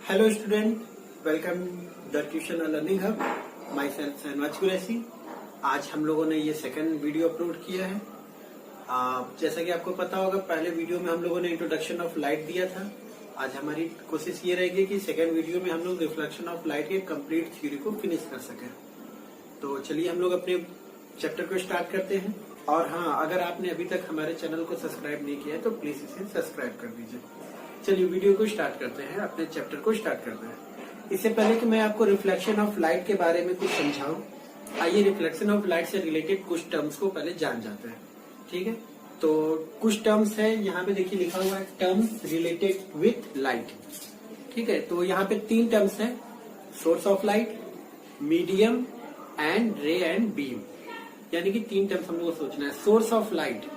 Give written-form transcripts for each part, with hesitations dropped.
Hello student, welcome the tuition learning hub. Myself Shahnawaz Qureshi. आज हम लोगों ने ये सेकंड वीडियो अपलोड किया है। जैसा कि आपको पता होगा, पहले वीडियो में हम लोगों ने इंट्रोडक्शन ऑफ लाइट दिया था। आज हमारी कोशिश ये रहेगी कि सेकंड वीडियो में हम लोग रिफ्लेक्शन ऑफ लाइट के कंप्लीट थ्योरी को फिनिश कर सकें। तो चलिए हम लोग अपने चैप्टर को स्टार्ट करते हैं। और हाँ, अगर आपने अभी तक हमारे चैनल को सब्सक्राइब नहीं किया है तो प्लीज इसे सब्सक्राइब कर दीजिए। चलिए वीडियो को स्टार्ट करते हैं, अपने चैप्टर को स्टार्ट करते हैं। इससे पहले कि मैं आपको रिफ्लेक्शन ऑफ लाइट के बारे में कुछ समझाऊं, आइए रिफ्लेक्शन ऑफ लाइट से रिलेटेड कुछ टर्म्स को पहले जान जाते हैं। ठीक है, तो कुछ टर्म्स है यहाँ पे, देखिए लिखा हुआ है टर्म्स रिलेटेड विथ लाइट। ठीक है, तो यहाँ पे 3 टर्म्स है, source of light, medium and रे एंड बीम। यानी कि 3 टर्म्स हम लोग को सोचना है। सोर्स ऑफ लाइट,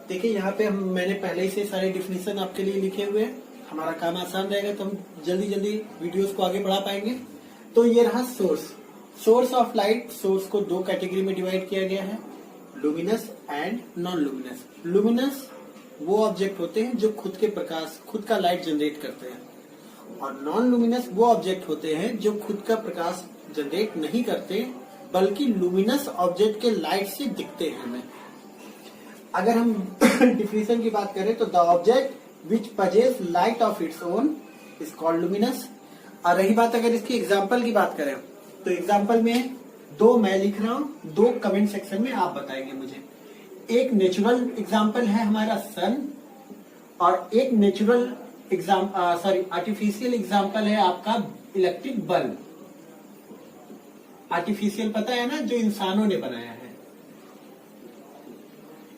देखिए यहाँ पे मैंने पहले ही से सारे डिफिनेशन आपके लिए लिखे हुए हैं। हमारा काम आसान रहेगा तो हम जल्दी जल्दी वीडियोस को आगे बढ़ा पाएंगे। तो ये रहा सोर्स ऑफ लाइट। सोर्स को 2 कैटेगरी में डिवाइड किया गया है, luminous and non luminous. Luminous वो ऑब्जेक्ट होते हैं जो खुद के प्रकाश, खुद का लाइट जनरेट करते हैं, और नॉन लुमिनस वो ऑब्जेक्ट होते हैं जो खुद का प्रकाश जनरेट नहीं करते, बल्कि लुमिनस ऑब्जेक्ट के लाइट से दिखते हैं हमें। अगर हम डिफिनेशन की बात करें तो the object which possess light of its own is called luminous. और रही बात अगर इसकी एग्जाम्पल की बात करें तो एग्जाम्पल में 2 मैं लिख रहा हूं, 2 कमेंट सेक्शन में आप बताएंगे मुझे। एक नेचुरल एग्जाम्पल है हमारा सन, और एक नेचुरल आर्टिफिशियल एग्जाम्पल है आपका इलेक्ट्रिक बल्ब। आर्टिफिशियल पता है ना, जो इंसानों ने बनाया है।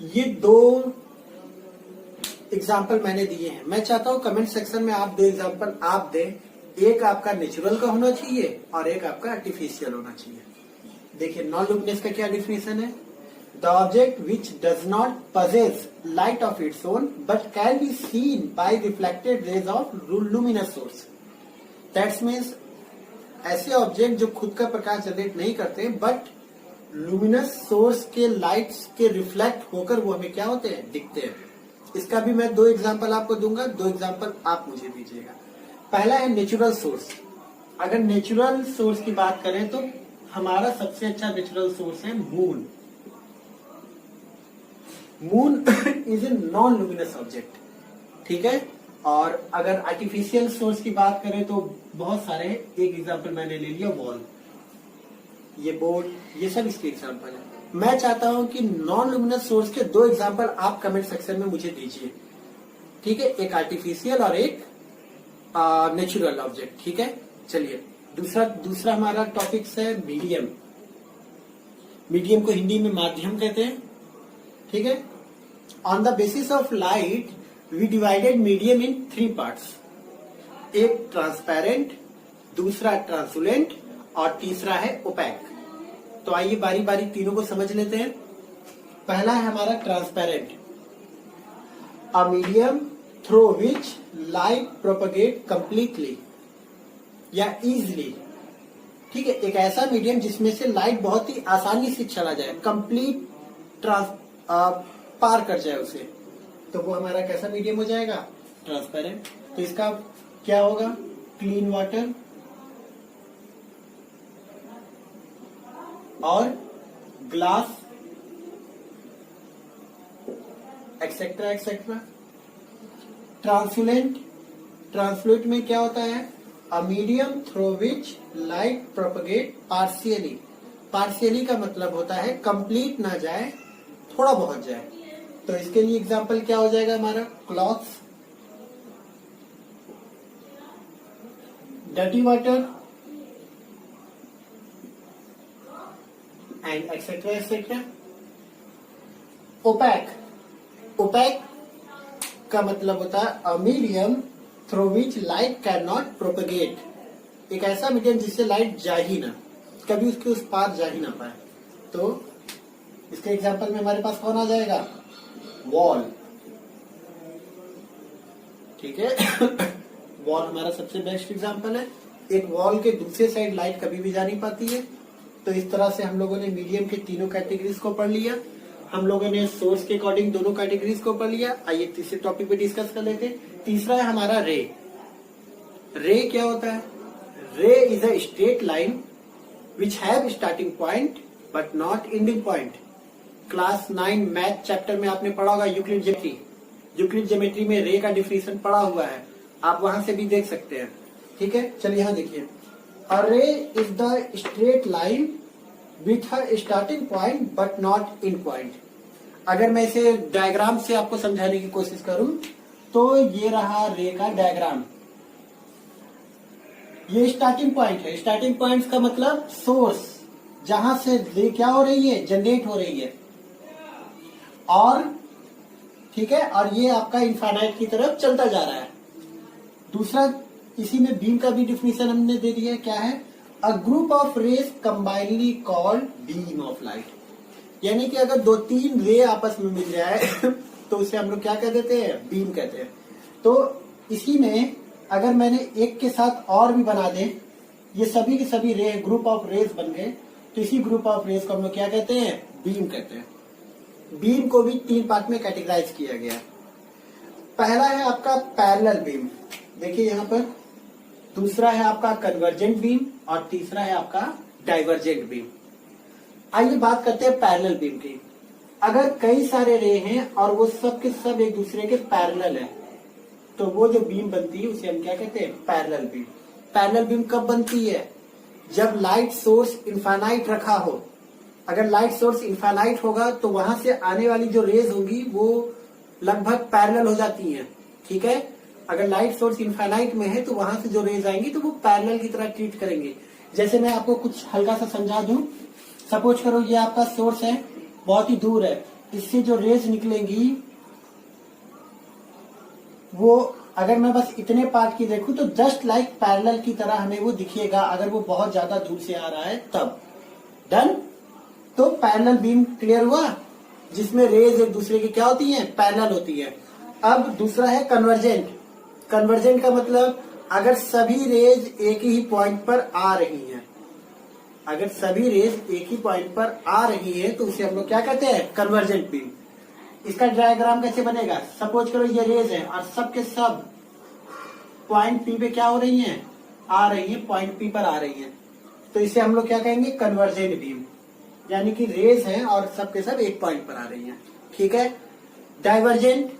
ये 2 एग्जाम्पल मैंने दिए हैं। मैं चाहता हूं कमेंट सेक्शन में आप 2 एग्जाम्पल आप दें। एक आपका नेचुरल का होना चाहिए और एक आपका आर्टिफिशियल होना चाहिए। देखिए नॉन लुमिनस का क्या डिफिनेशन है। The object which does not possess light of its own but can be seen by reflected rays of luminous source. That's means ऐसे ऑब्जेक्ट जो खुद का प्रकाश जनरेट नहीं करते बट लुमिनस सोर्स के लाइट्स के रिफ्लेक्ट होकर वो हमें क्या होते हैं, दिखते हैं। इसका भी मैं 2 एग्जांपल आपको दूंगा, 2 एग्जांपल आप मुझे दीजिएगा। पहला है नेचुरल सोर्स। अगर नेचुरल सोर्स की बात करें तो हमारा सबसे अच्छा नेचुरल सोर्स है moon. Moon is a non luminous object. ठीक है, और अगर आर्टिफिशियल सोर्स की बात करें तो बहुत सारे हैं। एक एग्जांपल मैंने ले लिया वॉल, ये बोर्ड, ये सब इसके एग्जांपल है। मैं चाहता हूं कि नॉन लुमिनस सोर्स के 2 एग्जांपल आप कमेंट सेक्शन में मुझे दीजिए। ठीक है, एक आर्टिफिशियल और एक नेचुरल ऑब्जेक्ट। ठीक है, चलिए दूसरा हमारा टॉपिक है मीडियम। मीडियम को हिंदी में माध्यम कहते हैं। ठीक है, on the basis of light we divided medium in 3 parts. एक ट्रांसपेरेंट, दूसरा ट्रांसुलेंट और तीसरा है ओपैक। तो आइए बारी बारी तीनों को समझ लेते हैं। पहला है हमारा transparent, a medium through which light propagate completely या इजिली। ठीक है, एक ऐसा मीडियम जिसमें से लाइट बहुत ही आसानी से चला जाए, कंप्लीट पार कर जाए उसे, तो वो हमारा कैसा मीडियम हो जाएगा, ट्रांसपेरेंट। तो इसका क्या होगा, क्लीन वाटर और ग्लास एक्सेट्रा एक्सेट्रा। ट्रांसलेट में क्या होता है, a medium through which light propagate partially. Partially का मतलब होता है कंप्लीट ना जाए, थोड़ा बहुत जाए। तो इसके लिए एग्जांपल क्या हो जाएगा हमारा, clothes, dirty water and et cetera et cetera. Opaque का मतलब होता है a medium through which light can not propagate. एक ऐसा मीडियम जिससे लाइट जा ही ना, कभी उसके उस पार जा ही ना पाए। तो इसके एग्जांपल में हमारे पास कौन आ जाएगा, वॉल। ठीक है वॉल हमारा सबसे बेस्ट एग्जांपल है। एक वॉल के दूसरे साइड लाइट कभी भी जा नहीं पाती है। तो इस तरह से हम लोगों ने मीडियम के तीनों कैटेगरीज को पढ़ लिया। हम लोगों ने सोर्स के अकॉर्डिंग दोनों कैटेगरीज को पढ़ लिया। आइए तीसरे टॉपिक पे डिस्कस कर लेते हैं। तीसरा है हमारा रे। रे क्या होता है? रे is a straight line which have starting point but not ending point. Class 9 math chapter में आपने पढ़ा होगा यूक्लिड ज्योमेट्री। यूक्लिड ज्योमेट्री में रे का डिफिनेशन पढ़ा हुआ है, आप वहां से भी देख सकते हैं। ठीक है, चलिए यहाँ देखिए, अ रे is the straight line with a starting point but not and point. अगर मैं इसे डायग्राम से आपको समझाने की कोशिश करूं तो ये रहा रे का डायग्राम। ये स्टार्टिंग पॉइंट है। स्टार्टिंग पॉइंट का मतलब सोर्स, जहां से रे क्या हो रही है, जनरेट हो रही है। और ठीक है, और ये आपका इनफाइनाइट की तरफ चलता जा रहा है। दूसरा, इसी में बीम का भी डिफिनेशन हमने दे दिया है, क्या है? A group of rays combinedly called beam of light. यानी कि अगर 2-3 रे आपस में मिल जाए तो उसे हम लोग क्या कह देते हैं? बीम कहते हैं। तो इसी में अगर मैंने एक के साथ और भी बना दें, ये सभी के सभी रे ग्रुप ऑफ रेज बन गए, तो इसी ग्रुप ऑफ रेज को हम लोग क्या कहते हैं? बीम कहते हैं। बीम को भी 3 पार्ट में कैटेगराइज किया गया। पहला है आपका पैरेलल बीम, देखिए यहाँ पर। दूसरा है आपका कन्वर्जेंट बीम और तीसरा है आपका डाइवर्जेंट बीम। आइए बात करते हैं पैरेलल बीम की। अगर कई सारे रे हैं और वो सब के सब एक दूसरे के पैरेलल है, तो वो जो बीम बनती है उसे हम क्या कहते हैं? Parallel beam. पैरेलल बीम कब बनती है? जब लाइट सोर्स इनफाइनाइट रखा हो। अगर लाइट सोर्स इनफाइनाइट होगा तो वहां से आने वाली जो रेज होगी वो लगभग पैरेलल हो जाती हैं। ठीक है, अगर लाइट सोर्स इनफाइनाइट में है तो वहां से जो रेज आएंगी तो वो पैरेलल की तरह ट्रीट करेंगे। जैसे मैं आपको कुछ हल्का सा समझा दूं, सपोज करो ये आपका सोर्स है, बहुत ही दूर है, इससे जो रेज निकलेंगी वो अगर मैं बस इतने पार्ट की देखूं तो जस्ट लाइक पैरेलल की तरह हमें वो दिखेगा, अगर वो बहुत ज्यादा दूर से आ रहा है तब। डन। तो पैरेलल बीम क्लियर हुआ, जिसमें रेज एक दूसरे की क्या होती हैं? पैरेलल होती है। अब दूसरा है कन्वर्जेंट। कन्वर्जेंट का मतलब अगर सभी रेज एक ही पॉइंट पर आ रही हैं, अगर सभी रेज एक ही पॉइंट पर आ रही है तो उसे हम लोग क्या कहते हैं? Convergent beam. इसका डायग्राम कैसे बनेगा? सपोज करो ये रेज है और सब के सब पॉइंट पी पे क्या हो रही हैं? आ रही है, पॉइंट पी पर आ रही है, तो इसे हम लोग क्या कहेंगे? Convergent beam. यानी कि रेज हैं और सब के सब एक पॉइंट पर आ रही हैं। ठीक है। डाइवर्जेंट,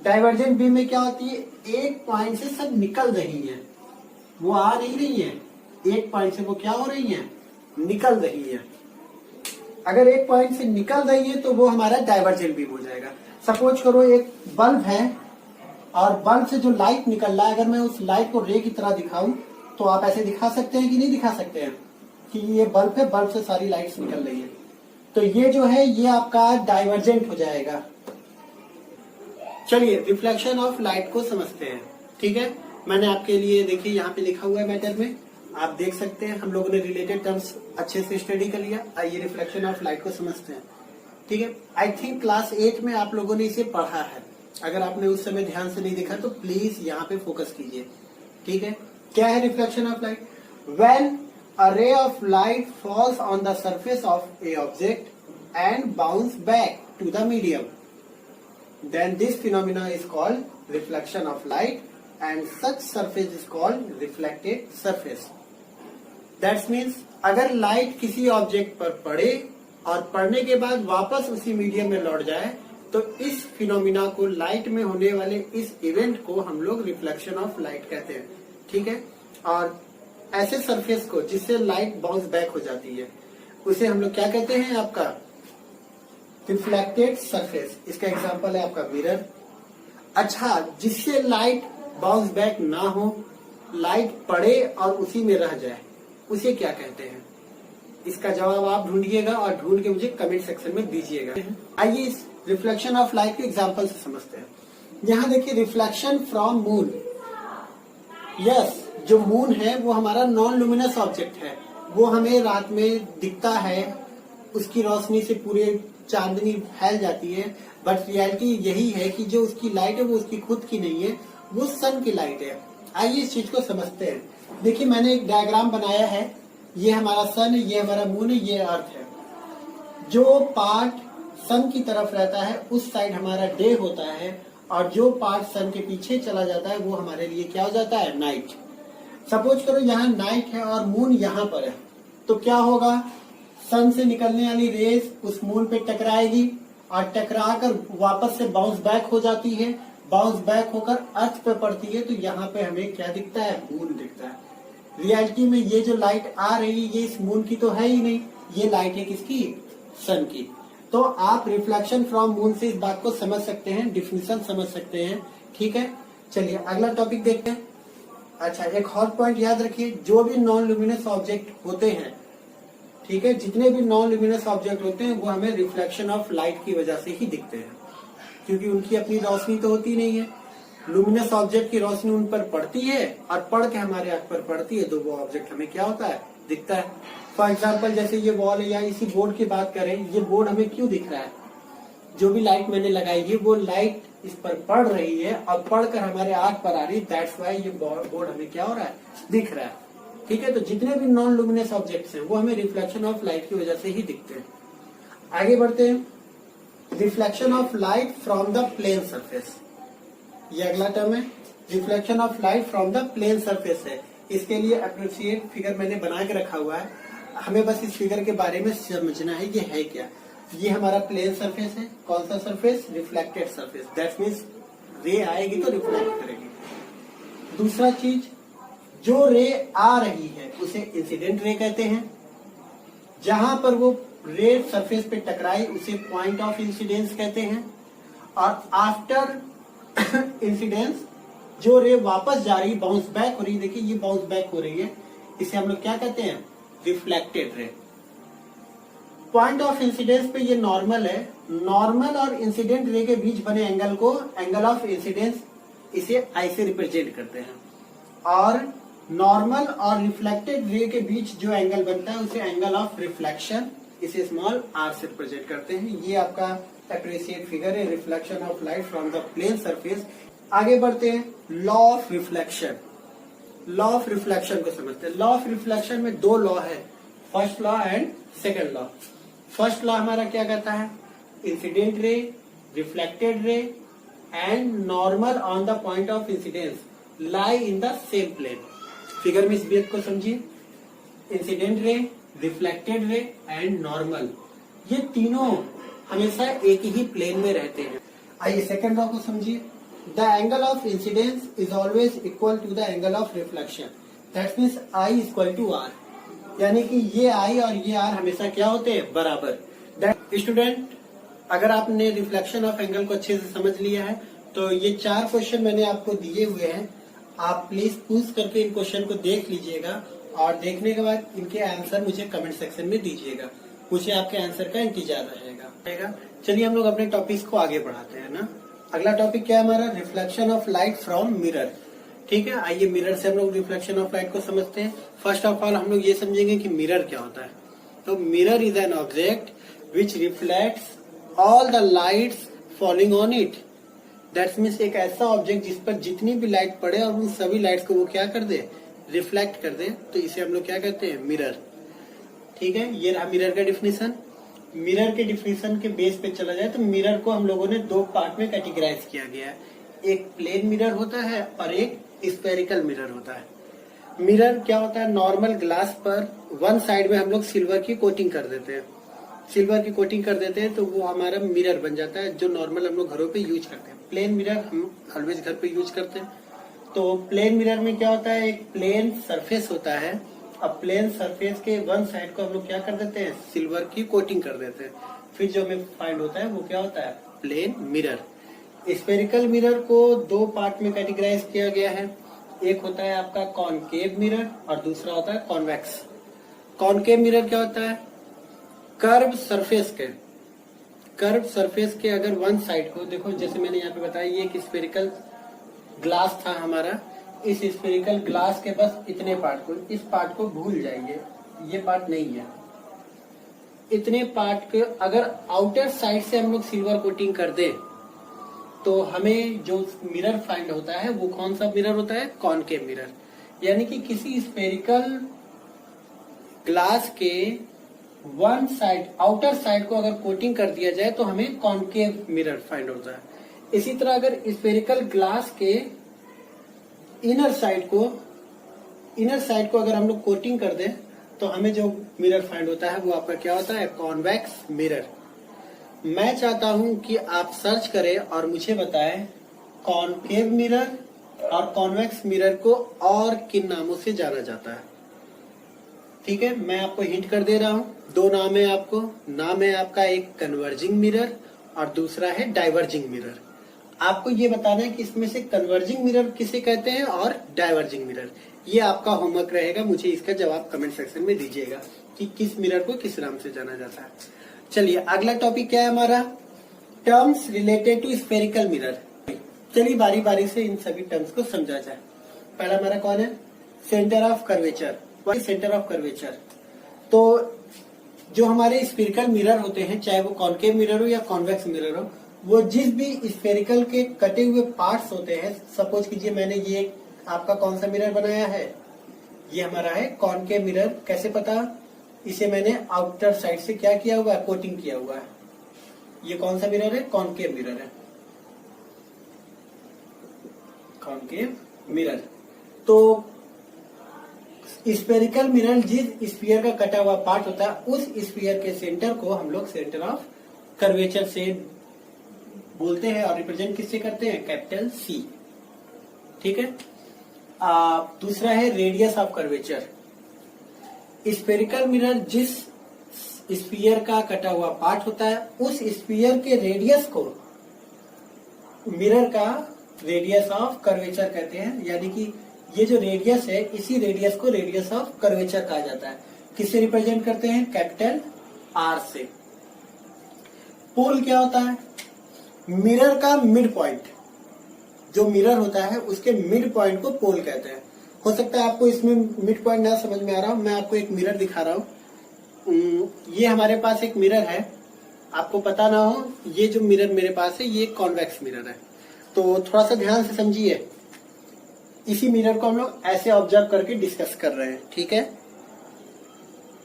डाइवर्जेंट बीम में क्या होती है? एक पॉइंट से सब निकल रही हैं, वो आ नहीं रही हैं, एक पॉइंट से वो क्या हो रही हैं? निकल रही हैं। अगर एक पॉइंट से निकल रही है तो वो हमारा डाइवर्जेंट बीम हो जाएगा। सपोज करो एक बल्ब है और बल्ब से जो लाइट निकल रहा है, अगर मैं उस लाइट को रे की तरह दिखाऊं तो आप ऐसे दिखा सकते हैं कि नहीं दिखा सकते हैं कि ये बल्ब है, बल्ब से सारी लाइट्स निकल रही है, तो ये जो है ये आपका डाइवर्जेंट हो जाएगा। चलिए रिफ्लेक्शन ऑफ लाइट को समझते हैं। ठीक है, मैंने आपके लिए देखिए यहाँ पे लिखा हुआ है मैटर में, आप देख सकते हैं। हम लोगों ने रिलेटेड टर्म्स अच्छे से स्टडी कर लिया। आइए रिफ्लेक्शन ऑफ लाइट को समझते हैं। ठीक है, आई थिंक क्लास 8 में आप लोगों ने इसे पढ़ा है। अगर आपने उस समय ध्यान से नहीं देखा तो प्लीज यहाँ पे फोकस कीजिए। ठीक है, क्या है reflection of light? When a ray of light falls on the surface of a object and bounce back to the medium, then this phenomena is called reflection of light and such surface is called reflected surface. That means अगर light किसी object पर पड़े और पड़ने के बाद वापस उसी मीडियम में लौट जाए तो इस फिनोमिना को, लाइट में होने वाले इस इवेंट को हम लोग रिफ्लेक्शन ऑफ लाइट कहते हैं। ठीक है, और ऐसे सरफेस को जिससे लाइट बाउंस बैक हो जाती है उसे हम लोग क्या कहते हैं? आपका रिफ्लेक्टेड सरफेस। इसका एग्जांपल है आपका मिरर। अच्छा, जिससे लाइट बाउंस बैक ना हो, लाइट पड़े और उसी में रह जाए, उसे क्या कहते हैं? इसका जवाब आप ढूंढिएगा और ढूंढ के मुझे कमेंट सेक्शन में दीजिएगा। आइए इस रिफ्लेक्शन ऑफ लाइट के एग्जांपल से समझते हैं। यहाँ देखिए, रिफ्लेक्शन फ्रॉम मून। यस, जो मून है वो हमारा नॉन लुमिनस ऑब्जेक्ट है, वो हमें रात में दिखता है, उसकी रोशनी से पूरे चांदनी फैल जाती है, बट रियलिटी यही है कि जो उसकी लाइट है वो उसकी खुद की नहीं है, वो सन की लाइट है। आइए इस चीज को समझते हैं। देखिए, मैंने एक डायग्राम बनाया है, ये हमारा सन है, ये हमारा मून है, ये अर्थ है। जो पार्ट सन की तरफ रहता है उस साइड हमारा डे होता है, और जो पार्ट सन के पीछे चला जाता है वो हमारे लिए क्या हो जाता है? नाइट। सपोज करो यहाँ नाइट है और मून यहाँ पर है, तो क्या होगा, सन से निकलने वाली रेस उस मून पे टकराएगी और टकरा कर वापस से बाउंस बैक हो जाती है, बाउंस बैक होकर अर्थ पे पड़ती है, तो यहाँ पे हमें क्या दिखता है, मून दिखता है। रियलिटी में ये जो लाइट आ रही है ये इस मून की तो है ही नहीं, ये लाइट है किसकी, सन की। तो आप रिफ्लेक्शन फ्रॉम मून से इस बात को समझ सकते हैं, डिफिनेशन समझ सकते हैं। ठीक है, चलिए अगला टॉपिक देखते हैं। अच्छा, एक और पॉइंट याद रखिए, जो भी नॉन ल्यूमिनस ऑब्जेक्ट होते हैं, ठीक है, जितने भी नॉन ल्यूमिनस ऑब्जेक्ट होते हैं वो हमें रिफ्लेक्शन ऑफ लाइट की वजह से ही दिखते हैं, क्योंकि उनकी अपनी रोशनी तो होती नहीं है। लुमिनस ऑब्जेक्ट की रोशनी उन पर पड़ती है और पड़ के हमारे आंख पर पड़ती है, तो वो ऑब्जेक्ट हमें क्या होता है, दिखता है। फॉर एग्जाम्पल जैसे ये वॉल है या इसी बोर्ड की बात करें, ये बोर्ड हमें क्यों दिख रहा है, जो भी लाइट मैंने लगाई है वो लाइट इस पर पड़ रही है और पड़कर हमारे आंख पर आ रही है, दैट्स वाई ये बोर्ड हमें क्या हो रहा है, दिख रहा है। ठीक है, तो जितने भी नॉन लुमिनस ऑब्जेक्ट्स हैं वो हमें रिफ्लेक्शन ऑफ लाइट की वजह से ही दिखते हैं। आगे बढ़ते हैं, reflection of light from the plane surface, ये अगला टर्म है। Reflection of light from the plane surface है, इसके लिए अप्रोप्रिएट फिगर मैंने बना के रखा हुआ है, हमें बस इस फिगर के बारे में समझना है ये है क्या। ये हमारा प्लेन सरफेस है, कौन सा surface, reflected surface, that means रे आएगी तो रिफ्लेक्ट करेगी। दूसरा चीज, जो रे आ रही है उसे इंसिडेंट रे कहते हैं, जहां पर वो रे सरफेस पे टकराई उसे पॉइंट ऑफ इंसिडेंस कहते हैं, और आफ्टर इंसिडेंस जो रे वापस जा रही, बाउंस बैक हो रही, देखिए ये बाउंस बैक हो रही है, इसे हम लोग क्या कहते हैं, reflected ray. Point of incidence पे ये नॉर्मल है, नॉर्मल और इंसिडेंट रे के बीच बने एंगल को एंगल ऑफ इंसिडेंस, इसे आई से रिप्रेजेंट करते हैं, और नॉर्मल और रिफ्लेक्टेड रे के बीच जो एंगल बनता है उसे एंगल ऑफ रिफ्लेक्शन, इसे स्मॉल आर से रिप्रेजेंट करते हैं। ये आपका अप्रिशिएट फिगर है, reflection of light from the plane surface. आगे बढ़ते हैं, law of reflection. Law of reflection को समझते हैं। लॉ ऑफ रिफ्लेक्शन में दो लॉ है, first law and second law. First law हमारा क्या कहता है, incident ray, reflected ray and normal on the point of incidence lie in the same plane. Figure में इस बात को समझिए, incident ray, reflected ray and normal, ये तीनों हमेशा एक ही प्लेन में रहते हैं। आइए सेकंड लॉ को समझिए, the angle of incidence is always equal to the angle of reflection, that means I equal to R, यानी कि ये आई और ये आर हमेशा क्या होते हैं, बराबर। स्टूडेंट, अगर आपने रिफ्लेक्शन ऑफ एंगल को अच्छे से समझ लिया है तो ये 4 क्वेश्चन मैंने आपको दिए हुए हैं, आप प्लीज पूछ करके इन क्वेश्चन को देख लीजिएगा और देखने के बाद इनके आंसर मुझे कमेंट सेक्शन में दीजिएगा, मुझे आपके आंसर का इंतजार रहेगा। चलिए हम लोग अपने टॉपिक्स को आगे बढ़ाते हैं ना। अगला टॉपिक क्या है हमारा, reflection of light from mirror. ठीक है, आइए मिरर से हम लोग रिफ्लेक्शन ऑफ लाइट को समझते हैं। फर्स्ट ऑफ ऑल हम लोग ये समझेंगे कि मिरर क्या होता है। तो mirror is an object which reflects all the lights falling on it, that means एक ऐसा ऑब्जेक्ट जिस पर जितनी भी लाइट पड़े और उन सभी लाइट्स को वो क्या कर दे, रिफ्लेक्ट कर दे, तो इसे हम लोग क्या कहते हैं, मिरर। ठीक है, ये रहा मिरर का डिफिनेशन। मिरर के डिफिनेशन के बेस पे चला जाए तो मिरर को हम लोगों ने 2 पार्ट में कैटेगराइज किया गया है, एक प्लेन मिरर होता है और एक स्फेरिकल मिरर होता है। मिरर क्या होता है, नॉर्मल ग्लास पर वन साइड में हम लोग सिल्वर की कोटिंग कर देते हैं, सिल्वर की कोटिंग कर देते हैं तो वो हमारा मिरर बन जाता है, जो नॉर्मल हम लोग घरों पे यूज करते हैं। प्लेन मिरर हम ऑलवेज घर पे यूज करते हैं। तो प्लेन मिरर में क्या होता है, एक प्लेन सरफेस होता है, अब प्लेन सरफेस के वन साइड को हम लोग क्या कर देते हैं, सिल्वर की कोटिंग कर देते हैं, फिर जो हमें फाइंड होता है वो क्या होता है, प्लेन मिरर। स्फेरिकल मिरर को 2 पार्ट में कैटेगराइज किया गया है, एक होता है आपका कॉनकेव मिरर और दूसरा होता है कॉन्वेक्स। कॉनकेव मिरर क्या होता है, कर्व सरफेस के अगर वन साइड को देखो, जैसे मैंने यहाँ पे बताया ये एक स्फेरिकल ग्लास था हमारा, इस स्फेरिकल ग्लास के बस इतने पार्ट को, इस पार्ट को भूल जाइए, ये पार्ट नहीं है, इतने पार्ट के अगर आउटर साइड से हम लोग सिल्वर कोटिंग कर दे तो हमें जो मिरर फाइंड होता है वो कौन सा मिरर होता है, कॉनकेव मिरर। यानी कि किसी स्फेरिकल ग्लास के वन साइड, आउटर साइड को अगर कोटिंग कर दिया जाए तो हमें कॉनकेव मिरर फाइंड होता है। इसी तरह अगर स्फेरिकल ग्लास के इनर साइड को इनर साइड को अगर हम लोग कोटिंग कर दें तो हमें जो मिरर फाइंड होता है वो आपका क्या होता है, कॉन्वेक्स मिरर। मैं चाहता हूं कि आप सर्च करें और मुझे बताएं कॉनकेव मिरर और कॉन्वेक्स मिरर को और किन नामों से जाना जाता है। ठीक है, मैं आपको हिंट कर दे रहा हूं, दो नाम है आपको। नाम है आपका एक कन्वर्जिंग मिरर और दूसरा है डाइवर्जिंग मिरर। आपको ये बताना है कि इसमें से कन्वर्जिंग मिरर किसे कहते हैं और डाइवर्जिंग मिरर। ये आपका होमवर्क रहेगा, मुझे इसका जवाब कमेंट सेक्शन में दीजिएगा कि किस मिरर को किस नाम से जाना जाता है। चलिए अगला टॉपिक क्या है हमारा, terms related to spherical mirror. चलिए बारी बारी से इन सभी टर्म्स को समझा जाए। पहला हमारा कौन है, centre of curvature. Centre of curvature, तो जो हमारे स्फेरिकल मिरर होते हैं, चाहे वो कॉनकेव मिरर हो या कॉन्वेक्स मिरर हो, वो जिस भी स्फेरिकल के कटे हुए पार्ट्स होते हैं, सपोज कीजिए मैंने ये आपका कौन सा मिरर बनाया है, ये हमारा है कॉनकेव मिरर। कैसे पता, इसे मैंने आउटर साइड से क्या किया हुआ है, कोटिंग किया हुआ है। ये कौन सा मिरर है, कॉनकेव मिरर है, कॉनकेव मिरर। तो स्फेरिकल मिरर जिस स्फीयर का कटा हुआ पार्ट होता है, उस स्फीयर के सेंटर को हम लोग सेंटर ऑफ कर्वेचर से बोलते हैं और रिप्रेजेंट किससे करते हैं, कैपिटल सी। ठीक है, दूसरा है radius of curvature. Spherical mirror जिस स्फीयर का कटा हुआ पार्ट होता है, उस स्फीयर के रेडियस को मिरर का रेडियस ऑफ कर्वेचर कहते हैं। यानी कि ये जो रेडियस है, इसी रेडियस को रेडियस ऑफ कर्वेचर कहा जाता है। किससे रिप्रेजेंट करते हैं, कैपिटल आर से। पोल क्या होता है, मिरर का मिड पॉइंट। जो मिरर होता है उसके मिड पॉइंट को पोल कहते हैं। हो सकता है आपको इसमें मिड पॉइंट ना समझ में आ रहा हो, मैं आपको एक मिरर दिखा रहा हूँ। ये हमारे पास एक मिरर है, आपको पता ना हो ये जो मिरर मेरे पास है ये कॉन्वेक्स मिरर है। तो थोड़ा सा ध्यान से समझिए, इसी मिरर को हम लोग ऐसे ऑब्जर्व करके डिस्कस कर रहे हैं। ठीक है,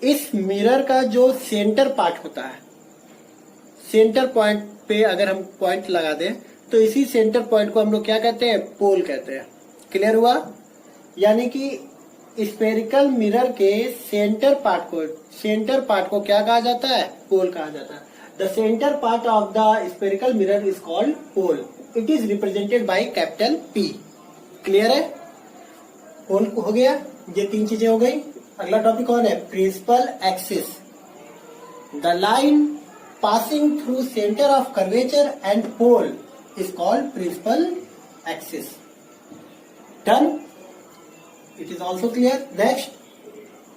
इस मिरर का जो सेंटर पार्ट होता है, सेंटर पॉइंट पे अगर हम पॉइंट लगा दें तो इसी सेंटर पॉइंट को हम लोग क्या कहते हैं, पोल कहते हैं। क्लियर हुआ, यानी कि स्फेरिकल मिरर के सेंटर पार्ट को क्या कहा जाता है, पोल कहा जाता है। The centre part of the spherical mirror is called pole. It is represented by capital P. Clear है, पोल हो गया, ये तीन चीजें हो गई। अगला टॉपिक कौन है, principal axis. The line passing through centre of curvature and pole is called principal axis. Done, it is also clear. Next,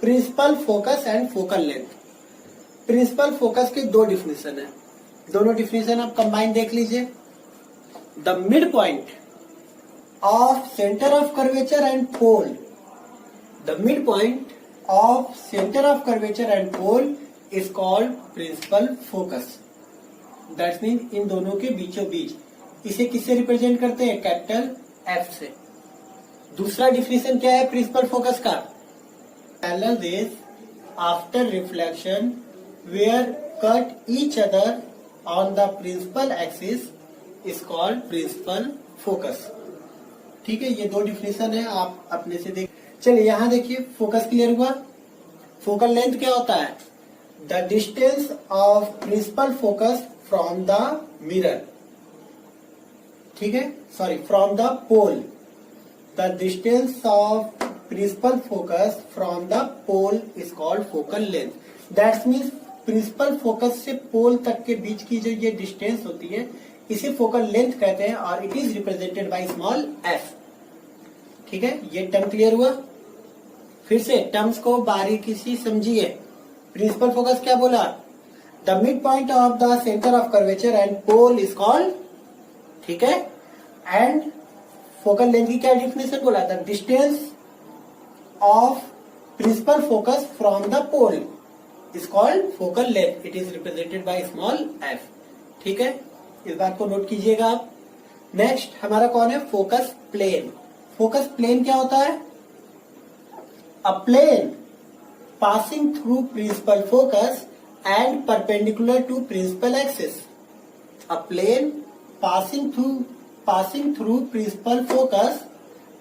principal focus and focal length. Principal focus के दो डिफिनेशन है, दोनों डिफिनेशन आप combine देख लीजिए। The mid point of center of curvature and pole. The midpoint of center of curvature and pole is called principal focus. That means इन दोनों के बीचों बीच इसे किससे रिप्रेजेंट करते हैं, कैपिटल एफ से। दूसरा डिफिनेशन क्या है प्रिंसिपल फोकस का, parallel rays after reflection where cut each other on the principal axis is called principal focus. ठीक है, ये दो डिफिनेशन है, आप अपने से देख। चलिए यहाँ देखिए, फोकस क्लियर हुआ। फोकल लेंथ क्या होता है, the distance of principal focus from the mirror. ठीक है, sorry, from the pole. The distance of principal focus from the pole is called focal length. That's means principal focus से pole तक के बीच की जो ये डिस्टेंस होती है इसे फोकल लेंथ कहते हैं और it is represented by small f. ठीक है, ये टर्म क्लियर हुआ। फिर से टर्म्स को बारीकी से समझिए। प्रिंसिपल फोकस क्या बोला, the mid point of the centre of curvature and pole is called, ठीक है, एंड फोकल लेंथ की क्या डिफिनेशन बोला, the distance of principal focus from the pole is called focal length. It is represented by small f. ठीक है, इस बात को नोट कीजिएगा आप। नेक्स्ट हमारा कौन है, फोकस प्लेन। फोकस प्लेन क्या होता है, a plane passing through principal focus and perpendicular to principal axis. A plane passing through principal focus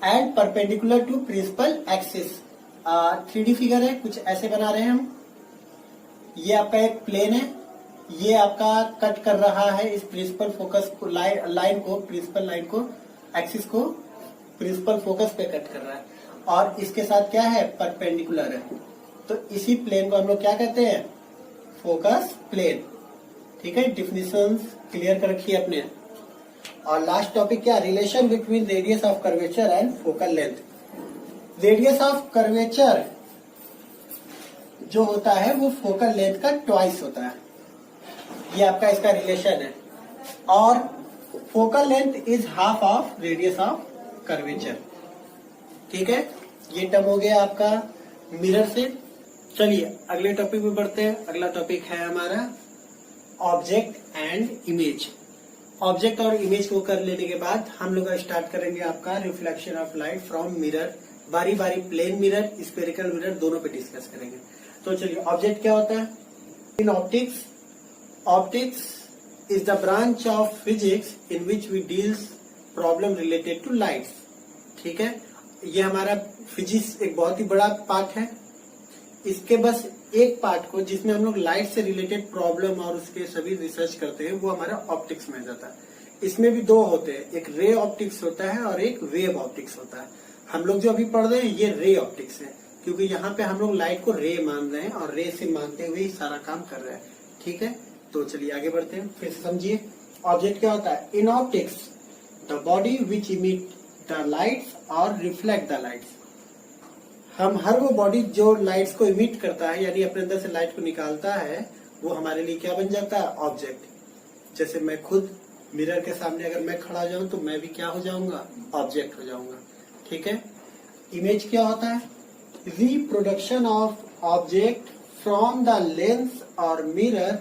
and perpendicular to principal axis 3D figure है, कुछ ऐसे बना रहे हैं हम। ये आपका एक प्लेन है, ये आपका कट कर रहा है इस प्रिंसिपल फोकस को, लाइन को, प्रिंसिपल लाइन को, एक्सिस को प्रिंसिपल फोकस पे कट कर रहा है, और इसके साथ क्या है, परपेंडिकुलर है। तो इसी प्लेन को हम लोग क्या कहते हैं, फोकस प्लेन। ठीक है, डिफिनेशन क्लियर कर रखी है अपने। और लास्ट टॉपिक क्या, relation between radius of curvature and focal length. Radius of curvature जो होता है वो फोकल लेंथ का ट्वाइस होता है, ये आपका इसका रिलेशन है। और focal length is half of radius of curvature. ठीक है, ये टर्म हो गया आपका मिरर से। चलिए अगले टॉपिक में बढ़ते हैं। अगला टॉपिक है हमारा ऑब्जेक्ट एंड इमेज। ऑब्जेक्ट और इमेज को कर लेने के बाद हम लोग स्टार्ट करेंगे आपका reflection of light from mirror. बारी बारी प्लेन मिरर, स्फेरिकल मिरर दोनों पे डिस्कस करेंगे। तो चलिए, ऑब्जेक्ट क्या होता है in optics. Optics is the branch of physics in which we deals problem related to lights. ठीक है, ये हमारा फिजिक्स एक बहुत ही बड़ा पार्ट है। इसके बस एक पार्ट को जिसमें हम लोग लाइट से रिलेटेड प्रॉब्लम और उसके सभी रिसर्च करते हैं वो हमारा ऑप्टिक्स में जाता है। इसमें भी दो होते हैं, एक रे ऑप्टिक्स होता है और एक वेव ऑप्टिक्स होता है। हम लोग जो अभी पढ़ रहे हैं ये रे ऑप्टिक्स है, क्योंकि यहाँ पे हम लोग लाइट को रे मान रहे हैं और रे से मानते हुए ही सारा काम कर रहे हैं। ठीक है, तो चलिए आगे बढ़ते हैं, फिर से समझिए। ऑब्जेक्ट क्या होता है in optics, the body which emit the lights और रिफ्लेक्ट द लाइट्स। हम हर वो बॉडी जो लाइट्स को इमिट करता है, यानी अपने अंदर से लाइट को निकालता है, वो हमारे लिए क्या बन जाता है, ऑब्जेक्ट। जैसे मैं खुद मिरर के सामने अगर मैं खड़ा हो जाऊं तो मैं भी क्या हो जाऊंगा, ऑब्जेक्ट हो जाऊंगा। ठीक है, इमेज क्या होता है, reproduction of object from the lens और मिरर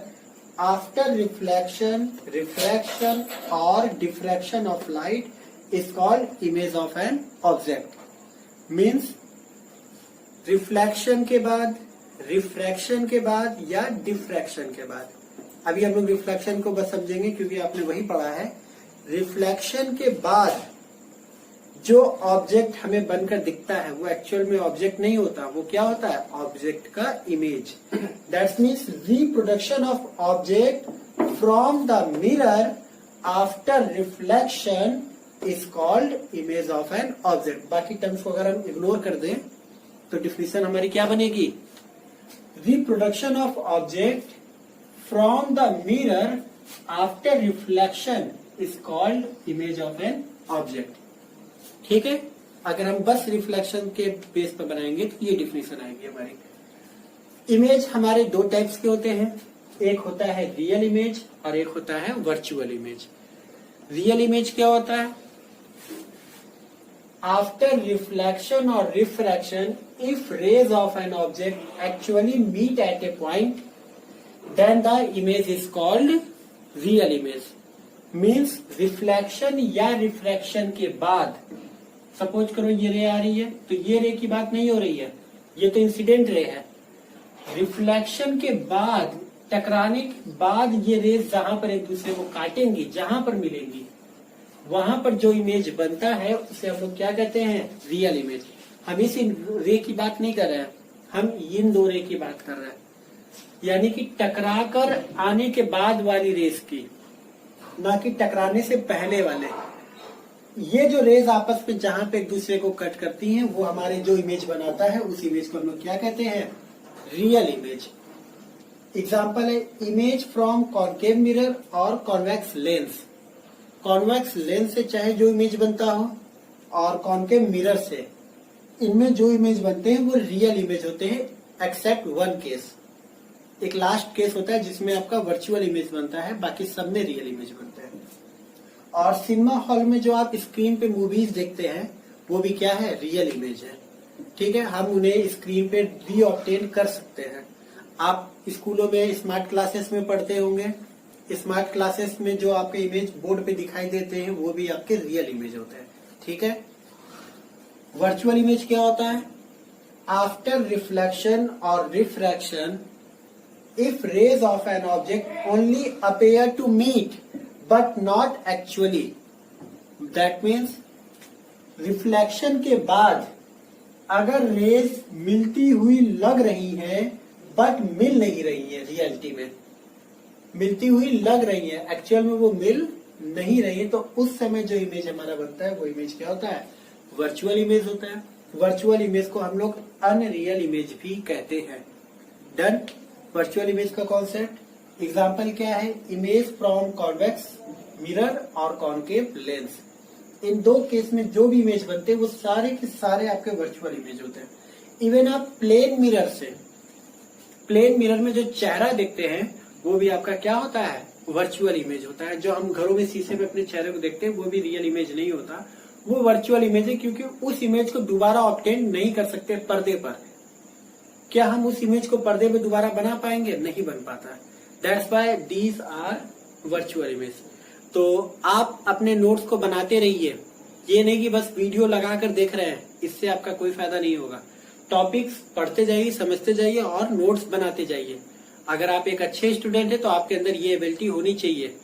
आफ्टर रिफ्लेक्शन, रिफ्रैक्शन और diffraction of light is called image of an object. Means reflection के बाद, रिफ्रैक्शन के बाद या डिफ्रैक्शन के बाद। अभी हम लोग रिफ्लेक्शन को बस समझेंगे क्योंकि आपने वही पढ़ा है। रिफ्लेक्शन के बाद जो ऑब्जेक्ट हमें बनकर दिखता है वो एक्चुअल में ऑब्जेक्ट नहीं होता, वो क्या होता है, ऑब्जेक्ट का image. That means reproduction of object from the mirror after reflection is called image of an object. बाकी टर्म्स को अगर हम इग्नोर कर दें तो डिफिनेशन हमारी क्या बनेगी, reproduction of object from the mirror after reflection is called image of an object. ठीक है, अगर हम बस रिफ्लेक्शन के बेस पर बनाएंगे तो ये डिफिनेशन आएगी हमारी। इमेज हमारे दो टाइप्स के होते हैं, एक होता है रियल इमेज और एक होता है वर्चुअल इमेज। रियल इमेज क्या होता है, आफ्टर रिफ्लेक्शन और refraction if rays of an object actually meet at a point, then the image is called real image. Means reflection या refraction के बाद, सपोज करो ये रे आ रही है तो ये रे की बात नहीं हो रही है, ये तो इंसिडेंट रे है। रिफ्लेक्शन के बाद, टकराने के बाद ये रेज जहां पर एक दूसरे को काटेंगी, जहां पर मिलेंगी, वहां पर जो इमेज बनता है उसे हम लोग क्या कहते हैं, रियल इमेज। हम इस रे की बात नहीं कर रहे हैं, हम इन दो रे की बात कर रहे हैं, यानी कि टकराकर आने के बाद वाली रेस की, ना कि टकराने से पहले वाले। ये जो रेज आपस में जहां पे एक दूसरे को कट करती हैं वो हमारे जो इमेज बनाता है उस इमेज को हम लोग क्या कहते हैं, रियल इमेज। एग्जाम्पल है इमेज फ्रॉम कॉनकेव मिरर और कॉन्वेक्स लेंस। कॉन्वेक्स लेंस से चाहे जो इमेज बनता हो और कॉनकेव मिरर से, इनमें जो इमेज बनते हैं वो रियल इमेज होते हैं, एक्सेप्ट वन केस। एक लास्ट केस होता है जिसमें आपका वर्चुअल इमेज बनता है, बाकी सब में रियल इमेज बनते हैं। और सिनेमा हॉल में जो आप स्क्रीन पे मूवीज देखते हैं वो भी क्या है, रियल इमेज है। ठीक है, हम उन्हें स्क्रीन पे री ऑब्टेन कर सकते हैं। आप स्कूलों में स्मार्ट क्लासेस में पढ़ते होंगे, स्मार्ट क्लासेस में जो आपके इमेज बोर्ड पे दिखाई देते हैं वो भी आपके रियल इमेज होते हैं। ठीक है, वर्चुअल इमेज क्या होता है, आफ्टर रिफ्लेक्शन और refraction if rays of an object only appear to meet but not actually. That means reflection के बाद अगर रेस मिलती हुई लग रही है बट मिल नहीं रही है, रियलिटी में मिलती हुई लग रही है, एक्चुअल में वो मिल नहीं रही है, तो उस समय जो इमेज हमारा बनता है वो इमेज क्या होता है? वर्चुअल इमेज होता है। वर्चुअल इमेज को हम लोग अनरियल इमेज भी कहते हैं। डन। वर्चुअल इमेज का कॉन्सेप्ट एग्जाम्पल क्या है? इमेज फ्रॉम कॉन्वेक्स मिरर और कॉनकेव लेंस। इन दो केस में जो भी इमेज बनते हैं वो सारे के सारे आपके वर्चुअल इमेज होते हैं। इवन आप प्लेन मिरर में जो चेहरा देखते हैं वो भी आपका क्या होता है? वर्चुअल इमेज होता है। जो हम घरों में शीशे में अपने चेहरे को देखते हैं वो भी रियल इमेज नहीं होता, वो वर्चुअल इमेज है, क्योंकि उस इमेज को दोबारा ऑब्टेन नहीं कर सकते पर्दे पर। क्या हम उस इमेज को पर्दे पे दोबारा बना पाएंगे? नहीं बन पाता। That's why these are virtual image. तो आप अपने नोट्स को बनाते रहिए, ये नहीं कि बस वीडियो लगाकर देख रहे हैं, इससे आपका कोई फायदा नहीं होगा। टॉपिक्स पढ़ते जाइए, समझते जाइए और नोट्स बनाते जाइए। अगर आप एक अच्छे स्टूडेंट हैं तो आपके अंदर ये एबिलिटी होनी चाहिए।